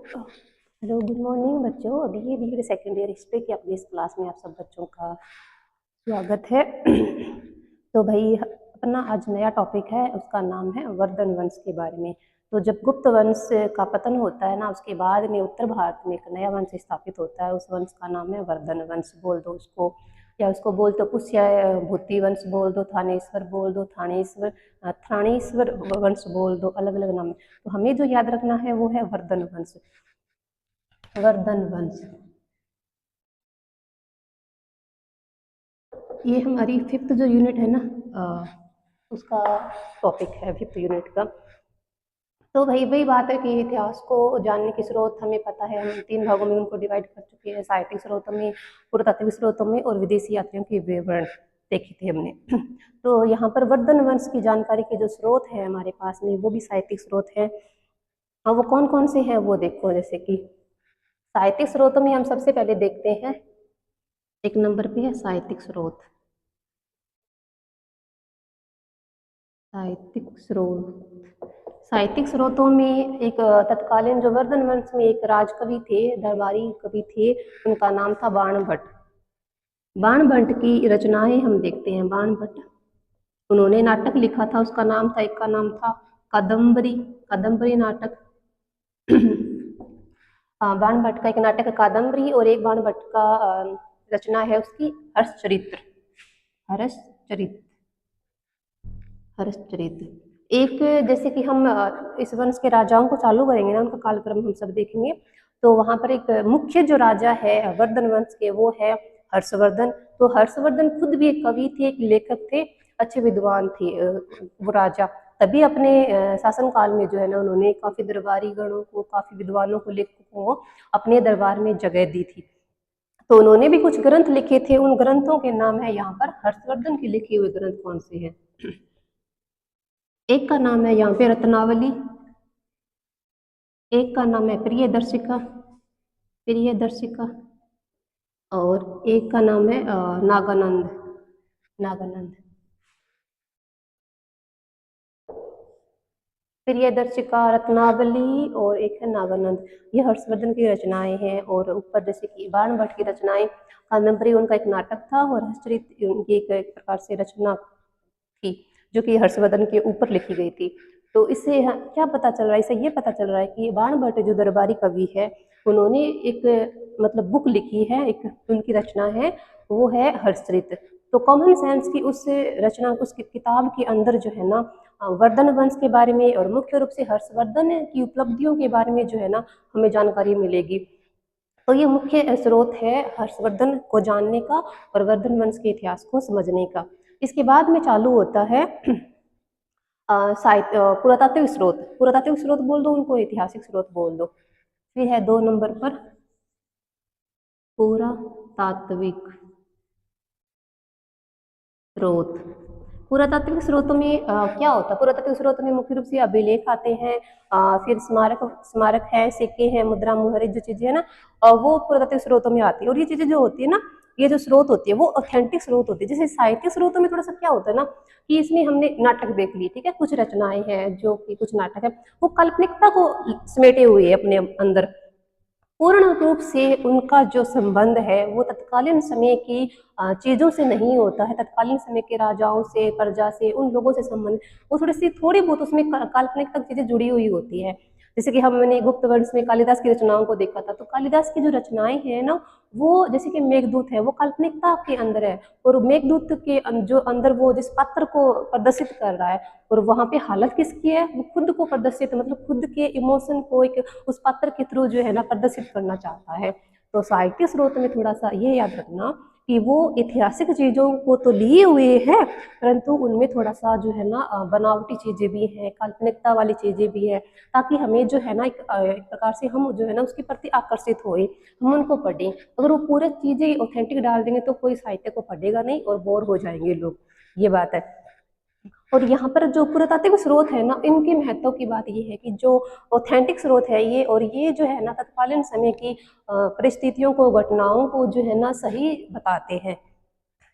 Hello, good morning बच्चों। अभी ये बीएड सेकेंड ईयर हिस्ट्री की अपनी इस क्लास में आप सब बच्चों का स्वागत है। तो भाई अपना आज नया टॉपिक है, उसका नाम है वर्धन वंश के बारे में। तो जब गुप्त वंश का पतन होता है ना, उसके बाद में उत्तर भारत में एक नया वंश स्थापित होता है। उस वंश का नाम है वर्धन वंश बोल दो उसको, या उसको बोल तो पुष्य भूति वंश बोल दो, थानेश्वर बोल दो, थानेश्वर वंश बोल दो, अलग अलग नाम है। तो हमें जो याद रखना है वो है वर्धन वंश। वर्धन वंश ये हमारी फिफ्थ जो यूनिट है ना, उसका टॉपिक है फिफ्थ यूनिट का। तो भाई वही बात है कि इतिहास को जानने के स्रोत हमें पता है, हम 3 भागों में उनको डिवाइड कर चुके हैं, साहित्यिक स्रोतों में, पुरातात्विक स्रोतों में और विदेशी यात्रियों के विवरण देखे थे हमने। तो यहाँ पर वर्धन वंश की जानकारी के जो स्रोत है हमारे पास में, वो भी साहित्यिक स्रोत है। और वो कौन कौन से हैं वो देखो, जैसे कि साहित्यिक स्रोतों में हम सबसे पहले देखते हैं, एक नंबर पे है साहित्यिक स्रोत। साहित्यिक स्रोत, साहित्यिक स्रोतों में एक तत्कालीन जो वर्धन वंश में एक राजकवि थे, दरबारी कवि थे, उनका नाम था बाणभट्ट। बाणभट्ट की रचनाएं हम देखते हैं। बाणभट्ट उन्होंने नाटक लिखा था, उसका नाम था, एक का नाम था कादम्बरी, कादम्बरी नाटक। बाणभट्ट का एक नाटक कादम्बरी, और एक बाणभट्ट का रचना है उसकी हर्षचरित्र। हर्षचरित्र, हर्षचरित्र एक, जैसे कि हम इस वंश के राजाओं को चालू करेंगे ना, उनका कालक्रम हम सब देखेंगे, तो वहां पर एक मुख्य जो राजा है वर्धन वंश के, वो है हर्षवर्धन। तो हर्षवर्धन खुद भी एक कवि थे, एक लेखक थे, अच्छे विद्वान थे वो राजा। तभी अपने शासन काल में जो है ना, उन्होंने काफी दरबारी गणों को, काफी विद्वानों को, लेखकों को अपने दरबार में जगह दी थी। तो उन्होंने भी कुछ ग्रंथ लिखे थे, उन ग्रंथों के नाम है यहाँ पर, हर्षवर्धन के लिखे हुए ग्रंथ कौन से हैं। एक का नाम है यहाँ पे रत्नावली, एक का नाम है प्रियदर्शिका, प्रियदर्शिका, और एक का नाम है नागानंद, नागानंद। प्रियदर्शिका, रत्नावली और एक है नागानंद। ये हर्षवर्धन की रचनाएं हैं। और ऊपर जैसे कि बाणभट्ट की रचनाएं, कादम्बरी उनका एक नाटक था, और हर्षचरित्र उनकी एक प्रकार से रचना थी, जो कि हर्षवर्धन के ऊपर लिखी गई थी। तो इससे क्या पता चल रहा है, इससे ये पता चल रहा है कि बाणभट्ट जो दरबारी कवि है, उन्होंने एक मतलब बुक लिखी है, एक उनकी रचना है, वो है हर्षचरित्र। तो कॉमन सेंस की उस रचना, उस किताब के अंदर जो है ना, वर्धन वंश के बारे में और मुख्य रूप से हर्षवर्धन की उपलब्धियों के बारे में जो है ना, हमें जानकारी मिलेगी। तो ये मुख्य स्रोत है हर्षवर्धन को जानने का और वर्धन वंश के इतिहास को समझने का। इसके बाद में चालू होता है साहित्य, पुरातात्विक स्रोत। पुरातात्विक स्रोत बोल दो उनको, ऐतिहासिक स्रोत बोल दो। फिर है 2 नंबर पर पुरातात्विक स्रोत। पुरातात्विक स्रोतों में क्या होता है, पुरातात्विक स्रोतों में मुख्य रूप से अभिलेख आते हैं, फिर स्मारक, स्मारक है, सिक्के हैं, मुद्रा मुहर जो चीजें है ना, वो पुरातात्विक स्रोतों में आती है। और ये चीजें जो होती है ना, ये जो स्रोत होती है वो ऑथेंटिक स्रोत होती है। जैसे साहित्यिक स्रोतों में थोड़ा सा क्या होता है ना, कि इसमें हमने नाटक देख ली, ठीक है, कुछ रचनाएं हैं जो कि कुछ नाटक है, वो काल्पनिकता को समेटे हुए अपने अंदर। पूर्ण रूप से उनका जो संबंध है वो तत्कालीन समय की चीजों से नहीं होता है, तत्कालीन समय के राजाओं से, प्रजा से, उन लोगों से संबंध, वो थोड़ी बहुत उसमें काल्पनिक तक चीजें जुड़ी हुई होती है। जैसे कि हमने गुप्त वंश में कालिदास की रचनाओं को देखा था, तो कालिदास की जो रचनाएं हैं ना, वो जैसे कि मेघदूत है, वो काल्पनिकता के अंदर है, और मेघदूत के जो अंदर वो जिस पात्र को प्रदर्शित कर रहा है, और वहां पे हालत किसकी है, वो खुद को प्रदर्शित, मतलब खुद के इमोशन को एक उस पात्र के थ्रू जो है ना प्रदर्शित करना चाहता है। तो साहित्य स्रोत में थोड़ा सा ये याद रखना कि वो ऐतिहासिक चीजों को तो लिए हुए हैं, परंतु उनमें थोड़ा सा जो है ना बनावटी चीजें भी हैं, काल्पनिकता वाली चीजें भी है, ताकि हमें जो है ना एक प्रकार से हम जो है ना उसके प्रति आकर्षित होए, हम उनको पढ़ें। अगर वो पूरे चीजें ऑथेंटिक डाल देंगे तो कोई साहित्य को पढ़ेगा नहीं और बोर हो जाएंगे लोग, ये बात है। और यहाँ पर जो पुरातात्विक स्रोत है ना, इनके महत्व की बात ये है कि जो ऑथेंटिक स्रोत है ये, और ये जो है ना तत्कालीन समय की परिस्थितियों को, घटनाओं को जो है ना सही बताते हैं।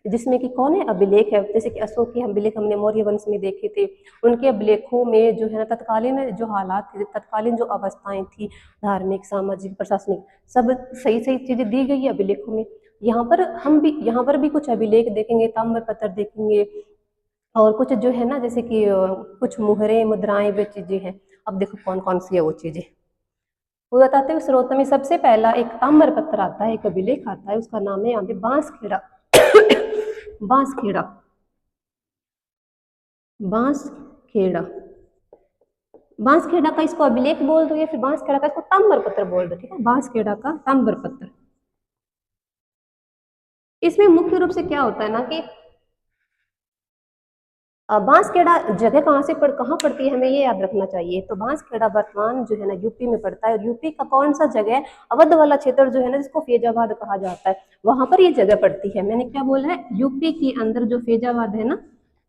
जिसमें कि कौन है अभिलेख है, जैसे कि अशोक के अभिलेख हमने मौर्य वंश में देखे थे। उनके अभिलेखों में जो है ना तत्कालीन जो हालात थे, तत्कालीन जो अवस्थाएं थी, धार्मिक, सामाजिक, प्रशासनिक, सब सही सही चीजें दी गई है अभिलेखों में। यहाँ पर भी कुछ अभिलेख देखेंगे, ताम्र पत्र देखेंगे, और कुछ जो है ना जैसे कि कुछ मुहरें, मुद्राएं, वे चीजें हैं। अब देखो कौन कौन सी है वो चीजें। पुरातात्विक स्रोत में सबसे पहला एक ताम्र पत्र आता है, एक अभिलेख आता है, उसका नाम है यहाँ पे बांसखेड़ा। बांसखेड़ा, बांसखेड़ा, बांसखेड़ा का इसको अभिलेख बोल दो या फिर बांसखेड़ा का इसको ताम्र पत्र बोल दो, ठीक है, बांसखेड़ा का ताम्र पत्र। इसमें मुख्य रूप से क्या होता है ना कि बांसखेड़ा जगह कहाँ पड़ती है, हमें ये याद रखना चाहिए। तो बांसखेड़ा वर्तमान जो है ना यूपी में पड़ता है, और यूपी का कौन सा जगह, अवध वाला क्षेत्र जो है ना जिसको फैजाबाद कहा जाता है, वहां पर ये जगह पड़ती है। मैंने क्या बोला है, यूपी के अंदर जो फैजाबाद है ना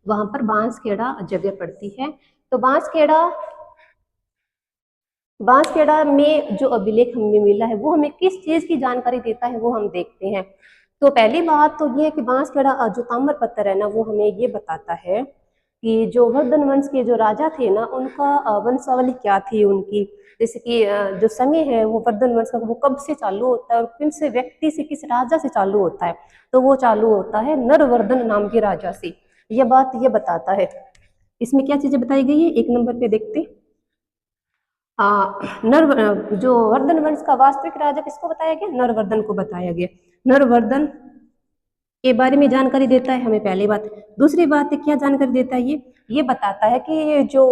वहां पर बांसखेड़ा जगह पड़ती है। तो बांसखेड़ा में जो अभिलेख हमें मिला है वो हमें किस चीज की जानकारी देता है वो हम देखते हैं। तो पहली बात तो ये है कि बांसखेड़ा जो ताम्र पत्र है ना वो हमें ये बताता है कि जो वर्धन वंश के जो राजा थे ना उनका वंशावली क्या थी उनकी, जैसे कि जो समय है वो वर्धन वंश का वो कब से चालू होता है और किन से व्यक्ति से, किस राजा से चालू होता है। तो वो चालू होता है नरवर्धन नाम के राजा से। ये बात ये बताता है। इसमें क्या चीजें बताई गई है, एक नंबर पे देखते। जो वर्धन वंश का वास्तविक राजा किसको बताया गया, नरवर्धन को बताया गया। नरवर्धन के बारे में जानकारी देता है हमें, पहली बात। दूसरी बात है क्या जानकारी देता है, ये बताता है कि जो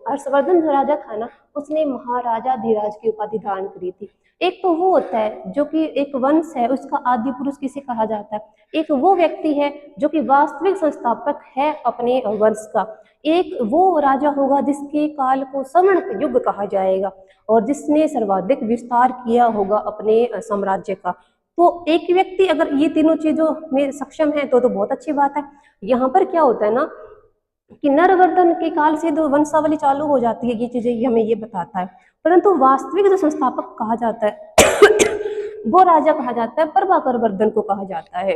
हर्षवर्धन जो राजा था ना उसने महाराजा धीराज की उपाधि धारण करी थी। एक तो वो होता है जो कि एक वंश है उसका आदि पुरुष किसे कहा जाता है, एक वो व्यक्ति है जो कि वास्तविक संस्थापक है अपने वंश का, एक वो राजा होगा जिसके काल को स्वर्ण युग कहा जाएगा और जिसने सर्वाधिक विस्तार किया होगा अपने साम्राज्य का। तो एक व्यक्ति अगर ये तीनों चीजों में सक्षम है तो बहुत अच्छी बात है। यहाँ पर क्या होता है ना कि नरवर्धन के काल से जो वंशावली चालू हो जाती है, ये चीजें हमें ये बताता है। परंतु वास्तविक जो संस्थापक कहा जाता है वो राजा कहा जाता है प्रभाकर वर्धन को कहा जाता है।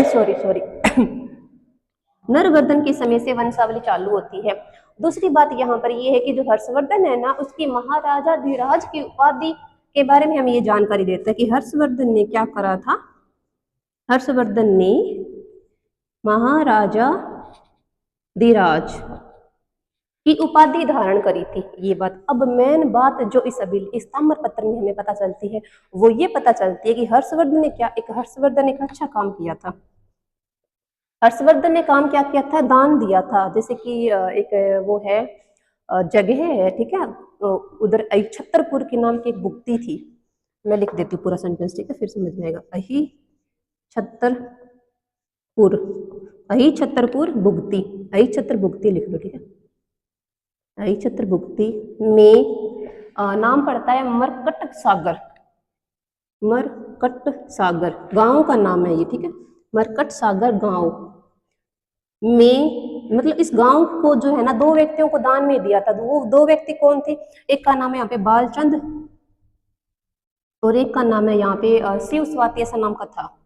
सॉरी नरवर्धन के समय से वंशावली चालू होती है। दूसरी बात यहाँ पर ये है कि जो हर्षवर्धन है ना उसकी महाराजा धीराज की उपाधि के बारे में हमें ये जानकारी देता है कि हर्षवर्धन ने क्या करा था, हर्षवर्धन ने महाराजा धीराज की उपाधि धारण करी थी, ये बात। अब मेन बात जो इस ताम्र पत्र में हमें पता चलती है वो ये पता चलती है कि हर्षवर्धन ने एक अच्छा काम किया था। हर्षवर्धन ने काम क्या किया था, दान दिया था। जैसे कि एक वो है जगह है, ठीक है, उधर छतरपुर के नाम की एक भुक्ति थी। मैं लिख देती हूँ पूरा सेंटेंस, ठीक है, फिर समझ में आएगा। छतरपुर भुक्ति, छतर भुक्ति लिख लो, ठीक है। छतर भुक्ति में नाम पड़ता है मरकट सागर, मरकट सागर गांव का नाम है ये, ठीक है। मरकट सागर गांव में, मतलब इस गांव को जो है ना दो व्यक्तियों को दान में दिया था। वो दो व्यक्ति कौन थे, एक का नाम है यहाँ पे बालचंद और एक का नाम है यहाँ पे शिव स्वाति, ऐसा नाम का था।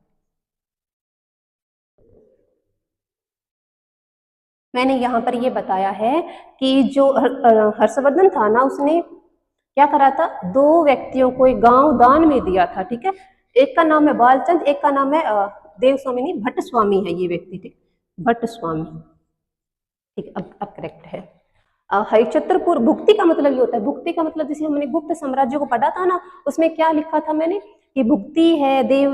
मैंने यहाँ पर ये बताया है कि जो हर्षवर्धन था ना उसने क्या करा था, दो व्यक्तियों को एक गांव दान में दिया था, ठीक है। एक का नाम है बालचंद, एक का नाम है देव स्वामी नहीं भट्ट स्वामी है ये व्यक्ति, ठीक, भट्ट स्वामी, ठीक। अब करेक्ट है। हरिश्चंद्रपुर भुक्ति का मतलब ये होता है, भुक्ति का मतलब जैसे हमने गुप्त साम्राज्य को पढ़ा था ना उसमें क्या लिखा था मैंने कि भुक्ति है, देव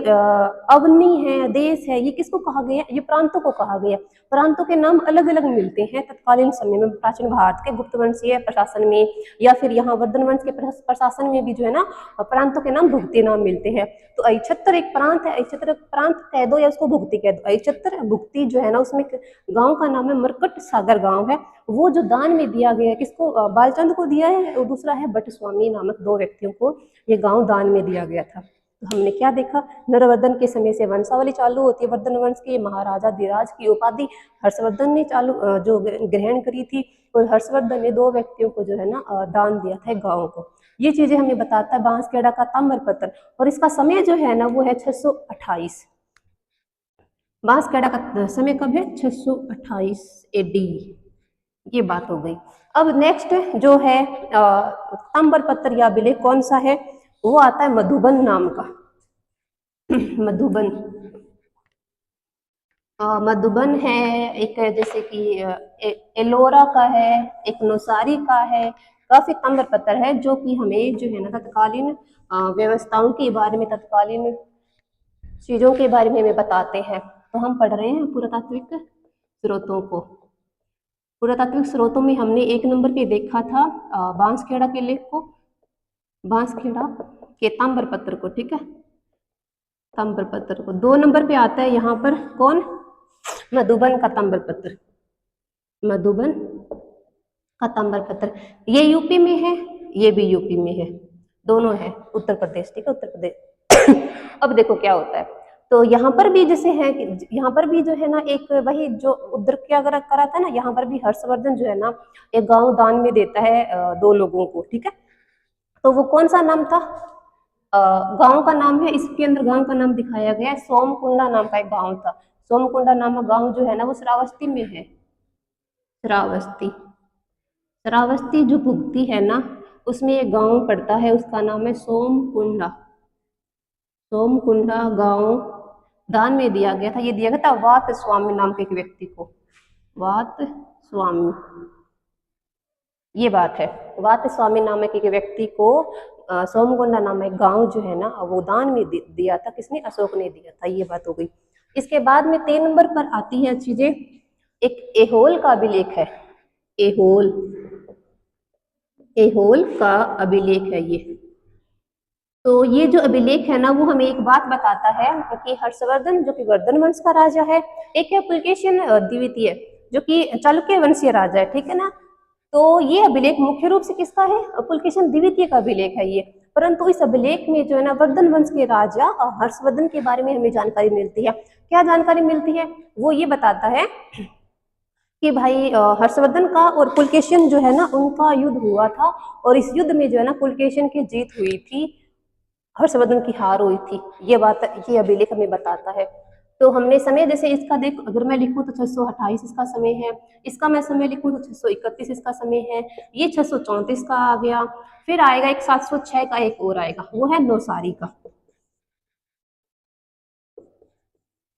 अवनी है, देश है, ये किसको कहा गया, ये प्रांतों को कहा गया। प्रांतों के नाम अलग अलग मिलते हैं तत्कालीन समय में, प्राचीन भारत के गुप्त वंशीय प्रशासन में या फिर यहाँ वर्धन वंश के प्रशासन में भी जो है ना प्रांतों के नाम भुक्ति नाम मिलते हैं। तो अहिच्छत्र एक प्रांत है, अहिच्छत्र प्रांत कह दो या उसको भुक्ति कह दो। अहिच्छत्र भुक्ति जो है ना उसमें गाँव का नाम है मरकट सागर गाँव है। वो जो दान में दिया गया है किसको, बालचंद को दिया है और दूसरा है भट्ट स्वामी नामक दो व्यक्तियों को ये गांव दान में दिया गया था। तो हमने क्या देखा, नरवर्धन के समय से वंशावली चालू होती है, वर्धन वंश के महाराजा धीराज की उपाधि हर्षवर्धन ने जो ग्रहण करी थी और हर्षवर्धन ने दो व्यक्तियों को जो है ना दान दिया था गाँव को। ये चीजें हमें बताता है बांसखेड़ा का ताम्र पत्र। और इसका समय जो है ना वो है 628, बांसखेड़ा का समय कब है? 628 एडी। ये बात हो गई। अब नेक्स्ट जो है ताम्रपत्र या अभिलेख कौन सा है? वो आता है मधुबन नाम का। मधुबन। मधुबन है एक, जैसे कि एलोरा का है, एक नौसारी का है। काफी ताम्रपत्र है जो कि हमें जो है ना तत्कालीन व्यवस्थाओं के बारे में, तत्कालीन चीजों के बारे में हमें बताते हैं। तो हम पढ़ रहे हैं पुरातात्विक स्रोतों को। पुरातात्विक स्रोतों में हमने 1 नंबर पे देखा था बांसखेड़ा के लेख को, बांसखेड़ा के ताम्रपत्र को, ठीक है, ताम्रपत्र को। 2 नंबर पे आता है यहाँ पर कौन? मधुबन का ताम्रपत्र, मधुबन का ताम्रपत्र। ये यूपी में है, ये भी यूपी में है, दोनों है, उत्तर प्रदेश, ठीक है, उत्तर प्रदेश। अब देखो क्या होता है, तो यहाँ पर भी जैसे है कि यहाँ पर भी जो है ना एक वही जो उधर क्या करा था ना, यहाँ पर भी हर्षवर्धन जो है ना एक गांव दान में देता है 2 लोगों को, ठीक है। तो वो कौन सा नाम था? गांव का नाम है, इसके अंदर गांव का नाम दिखाया गया है, सोमकुंडा नाम का एक गांव था। सोमकुंडा नामक गांव जो है ना वो श्रावस्ती में है। श्रावस्ती, श्रावस्ती जो भुगती है ना उसमें एक गांव पड़ता है, उसका नाम है सोमकुंडा। सोमकुंडा गांव दान में दिया गया था। ये दिया गया था वात स्वामी नाम के एक व्यक्ति को, वात स्वामी, ये बात है। वात स्वामी नामक एक व्यक्ति को सोमकुंडा नामक गांव जो है ना वो दान में दिया था। किसने? अशोक ने दिया था। ये बात हो गई। इसके बाद में 3 नंबर पर आती है चीजें। एक एहोल का अभिलेख है, एहोल, एहोल का अभिलेख है ये। तो ये जो अभिलेख है ना वो हमें एक बात बताता है कि हर्षवर्धन जो कि वर्धन वंश का राजा है, एक है पुलकेशिन द्वितीय जो कि चालुक्य वंशीय राजा है, ठीक है ना। तो ये अभिलेख मुख्य रूप से किसका है? पुलकेशिन द्वितीय का अभिलेख है ये। परंतु इस अभिलेख में जो है ना वर्धन वंश के राजा हर्षवर्धन के बारे में हमें जानकारी मिलती है। क्या जानकारी मिलती है? वो ये बताता है कि भाई हर्षवर्धन का और पुलकेशिन जो है ना उनका युद्ध हुआ था, और इस युद्ध में जो है ना पुलकेशिन की जीत हुई थी, हर्षवर्धन की हार हुई थी। ये बात, ये अभिलेख हमें बताता है। तो हमने समय जैसे इसका देख, अगर मैं लिखूं तो 628 इसका समय है, इसका मैं समय लिखूं तो 631 इसका समय है, ये 634 का आ गया। फिर आएगा एक 706 का एक और आएगा, वो है नौसारी का,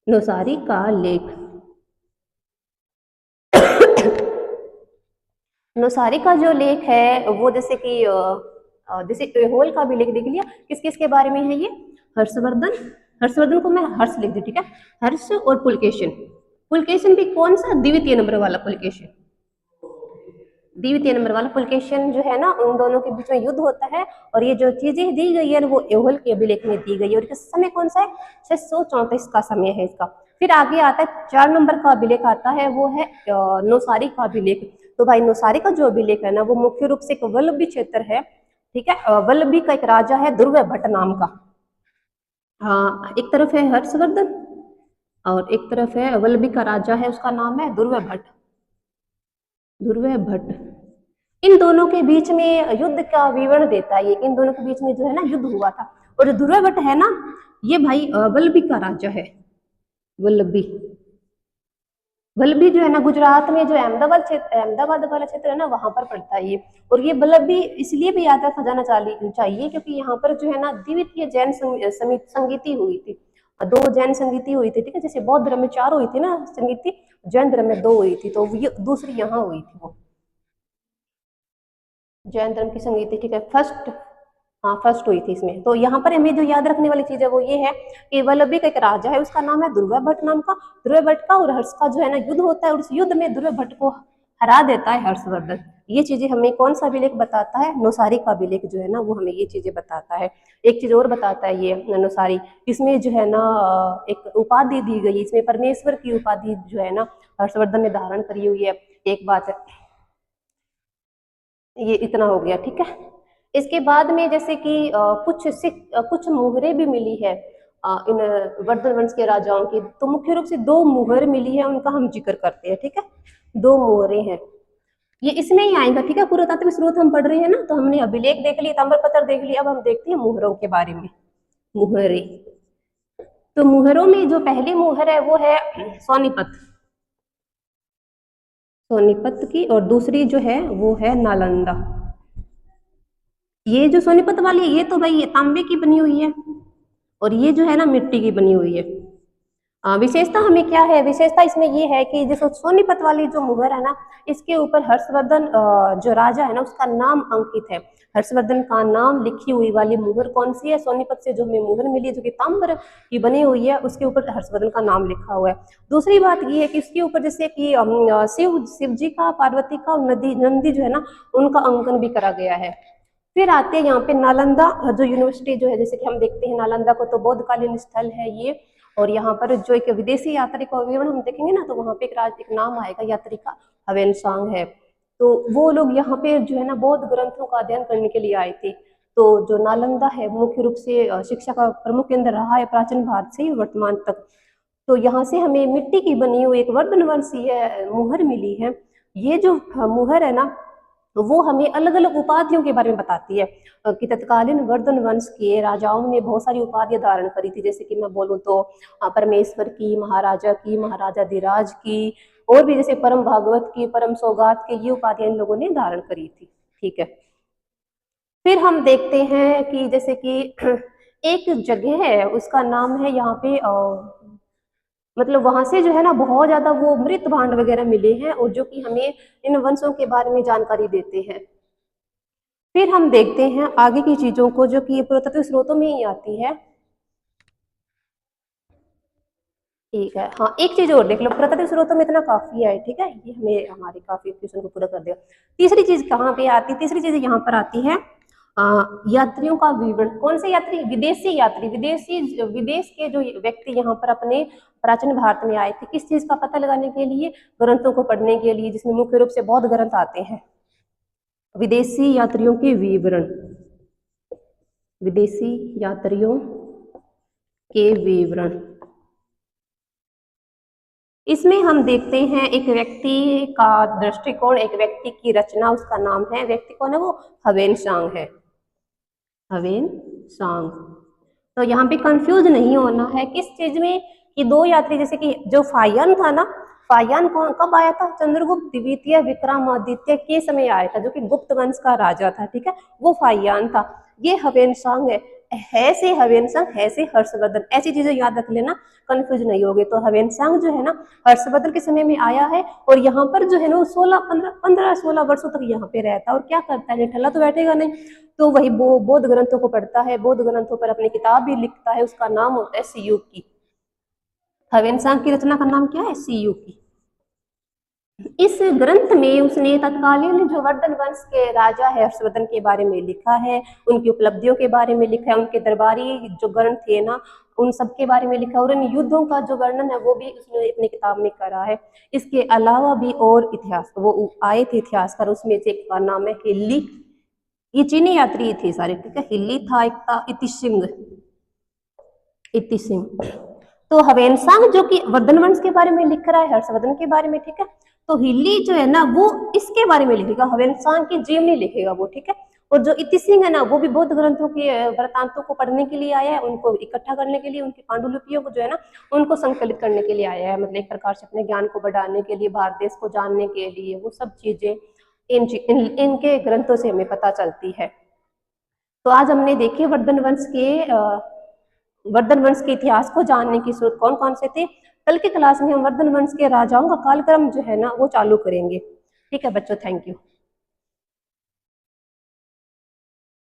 नौसारी का लेख। नौसारी का जो लेख है वो जैसे कि जैसे एहोल का भी लेख देख लिया, किस किस के बारे में है ये? हर्षवर्धन, हर्षवर्धन को मैं हर्ष लिख दी, ठीक है, हर्ष और पुलकेशिन। पुलकेशिन भी कौन सा? द्वितीय नंबर वाला पुलकेशिन, द्वितीय नंबर वाला पुलकेशिन जो है ना उन दोनों के बीच में युद्ध होता है, और ये जो चीजें दी गई है वो एहोल के अभिलेख में दी गई है। और इसका समय कौन सा है? 634 का समय है इसका। फिर आगे आता है 4 नंबर का अभिलेख आता है, वो है नौसारी का अभिलेख। तो भाई नौसारी का जो अभिलेख है ना वो मुख्य रूप से एक वल्लभी क्षेत्र है, ठीक है। वल्लभी का एक राजा है दुर्व्य भट्ट नाम का। हाँ, एक तरफ है हर्षवर्धन और एक तरफ है वल्लभी का राजा है, उसका नाम है दुर्व्य भट्ट, दुर्व्य भट्ट। इन दोनों के बीच में युद्ध का विवरण देता है ये, इन दोनों के बीच में जो है ना युद्ध हुआ था। और जो दुर्व्य भट्ट है ना ये भाई वल्लभी का राजा है, वल्लभी। वल्लभी जो है ना गुजरात में जो अहमदाबाद वाला क्षेत्र है ना वहां पर पड़ता है ये। और ये वल्लभी इसलिए भी याद रखा जाना चाहिए क्योंकि यहाँ पर जो है ना द्वितीय जैन संगीति हुई थी, 2 जैन संगीति हुई थी, ठीक है। जैसे बौद्ध धर्म में 4 हुई थी ना संगीति, जैन धर्म में 2 हुई थी, तो ये दूसरी यहाँ हुई थी वो जैन धर्म की संगीति, ठीक है, फर्स्ट, हाँ फर्स्ट हुई थी इसमें। तो यहाँ पर हमें जो याद रखने वाली चीज है वो ये है कि वल्लभी का एक राजा है, उसका नाम है दुर्व्य भट्ट नाम का। दुर्व्य भट्ट का और हर्ष का जो है ना युद्ध होता है, और उस युद्ध में दुर्व्य भट्ट को हरा देता है हर्षवर्धन। ये चीजें हमें कौन सा अभिलेख बताता है? नौसारी का अभिलेख जो है ना वो हमें ये चीजें बताता है। एक चीज और बताता है ये नौसारी, इसमें जो है ना एक उपाधि दी गई, इसमें परमेश्वर की उपाधि जो है ना हर्षवर्धन ने धारण करी हुई है। एक बात है, ये इतना हो गया, ठीक है। इसके बाद में जैसे कि कुछ मुहरें भी मिली है इन वर्धन वंश के राजाओं की। तो मुख्य रूप से 2 मुहर मिली है, उनका हम जिक्र करते हैं, ठीक है। 2 मुहरें हैं, ये इसमें ही आएगा, ठीक है। पुरातात्विक स्रोत हम पढ़ रहे हैं ना, तो हमने अभिलेख देख लिया, ताम्रपत्र देख लिया, अब हम देखते हैं मुहरों के बारे में। मुहरे, तो मुहरों में जो पहली मुहर है वो है सोनीपत, सोनीपत की, और दूसरी जो है वो है नालंदा। ये जो सोनीपत वाली है ये तो भाई ये तांबे की बनी हुई है, और ये जो है ना मिट्टी की बनी हुई है। विशेषता हमें क्या है, विशेषता इसमें ये है कि जैसे सोनीपत वाली जो मुहर है ना, इसके ऊपर हर्षवर्धन जो राजा है ना उसका नाम अंकित है। हर्षवर्धन का नाम लिखी हुई वाली मुहर कौन सी है, सोनीपत से जो हमें मुहर मिली है जो कि ताम्र की बनी हुई है, उसके ऊपर हर्षवर्धन का नाम लिखा हुआ है। दूसरी बात ये है कि उसके ऊपर जैसे कि शिव जी का, पार्वती का, नंदी जो है ना उनका अंकन भी करा गया है। फिर आते हैं यहाँ पे नालंदा जो यूनिवर्सिटी जो है, जैसे कि हम देखते हैं नालंदा को तो बौद्धकालीन स्थल है ये, और यहाँ पर जो एक विदेशी यात्री का विवरण हम देखेंगे ना तो वहाँ पे एक नाम आएगा यात्री का, ह्वेनसांग है। तो वो लोग यहाँ पे जो है ना बौद्ध ग्रंथों का अध्ययन करने के लिए आए थे। तो जो नालंदा है मुख्य रूप से शिक्षा का प्रमुख केंद्र रहा है प्राचीन भारत से वर्तमान तक। तो यहाँ से हमें मिट्टी की बनी हुई एक वर्धनवंशीय मुहर मिली है। ये जो मुहर है ना वो हमें अलग अलग उपाधियों के बारे में बताती है कि तत्कालीन वर्धन वंश के राजाओं ने बहुत सारी उपाधियां धारण करी थी। जैसे कि मैं बोलूँ तो परमेश्वर की, महाराजा की, महाराजा धीराज की, और भी जैसे परम भागवत की, परम सौगात की, ये उपाधियां इन लोगों ने धारण करी थी। ठीक है, फिर हम देखते हैं कि जैसे कि एक जगह है उसका नाम है यहाँ पे मतलब वहां से जो है ना बहुत ज्यादा वो मृत भांड वगैरह मिले हैं, और जो कि हमें इन वंशों के बारे में जानकारी देते हैं। फिर हम देखते हैं आगे की चीजों को जो कि पुरातत्व स्रोतों में ही आती है। ठीक है, हाँ एक चीज और देख लो, पुरातत्व स्रोतों में इतना काफी है। ठीक है, ये हमें हमारे काफी क्वेश्चन को पूरा कर दिया। तीसरी चीज कहाँ पे आती है, तीसरी चीज यहाँ पर आती है यात्रियों का विवरण। कौन से यात्री, विदेशी यात्री, विदेश के जो व्यक्ति यहाँ पर अपने प्राचीन भारत में आए थे, किस चीज का पता लगाने के लिए, ग्रंथों को पढ़ने के लिए, जिसमें मुख्य रूप से बौद्ध ग्रंथ आते हैं। विदेशी यात्रियों के विवरण, विदेशी यात्रियों के विवरण, इसमें हम देखते हैं एक व्यक्ति का दृष्टिकोण, एक व्यक्ति की रचना, उसका नाम है, व्यक्ति कौन है वो, ह्वेनसांग है, ह्वेनसांग। तो यहाँ पे कंफ्यूज नहीं होना है किस चीज में, कि दो यात्री, जैसे कि जो फायान था ना, फायान कौन कब आया था, चंद्रगुप्त द्वितीय विक्रमादित्य के समय आया था, जो कि गुप्त वंश का राजा था। ठीक है, वो फायान था। ये ह्वेनसांग है से ह्वेनसांग, है से हर्षवर्धन, ऐसी चीजें याद रख लेना, कंफ्यूज नहीं होगे। तो ह्वेनसांग जो है ना हर्षवर्धन के समय में आया है, और यहाँ पर जो है ना 15-16 वर्षों तक यहाँ पे रहता है। और क्या करता है, निठल्ला तो बैठेगा नहीं, तो वही बौद्ध ग्रंथों को पढ़ता है, बौद्ध ग्रंथों पर अपनी किताब भी लिखता है, उसका नाम होता है सीयूकी। ह्वेनसांग की रचना का नाम क्या है, सीयूकी। इस ग्रंथ में उसने तत्कालीन जो वर्धन वंश के राजा है हर्षवर्धन के बारे में लिखा है, उनकी उपलब्धियों के बारे में लिखा है, उनके दरबारी जो ग्रंथ थे ना उन सब के बारे में लिखा है, और इन युद्धों का जो वर्णन है वो भी उसने अपनी किताब में करा है। इसके अलावा भी और इतिहास वो आए थे इतिहासकार, उसमें से एक का नाम है हिल्ली, ये चीनी यात्री थे सारे। ठीक है, हिल्ली था, एक था इतिसिंह, इतिसिंह। तो ह्वेनसांग जो कि वर्धन वंश के बारे में लिख रहा है, हर्षवर्धन के बारे में। ठीक है, तो हिल्ली जो है ना वो इसके बारे में लिखेगा, ह्वेनसांग की जीवनी लिखेगा वो। ठीक है, और जो इतिसिंह है ना वो भी बौद्ध ग्रंथों के वृतांतों को पढ़ने के लिए आया है, उनको इकट्ठा करने के लिए, उनकी पांडुलिपियों को जो है ना उनको संकलित करने के लिए आया है, मतलब एक प्रकार से अपने ज्ञान को बढ़ाने के लिए, भारत देश को जानने के लिए, वो सब चीजें इनके ग्रंथों से हमें पता चलती है। तो आज हमने देखे वर्धन वंश के इतिहास को जानने की स्रोत कौन कौन से थे। कल की क्लास में हम वर्धन वंश के राजाओं का कालक्रम जो है ना वो चालू करेंगे। ठीक है बच्चों, थैंक यू।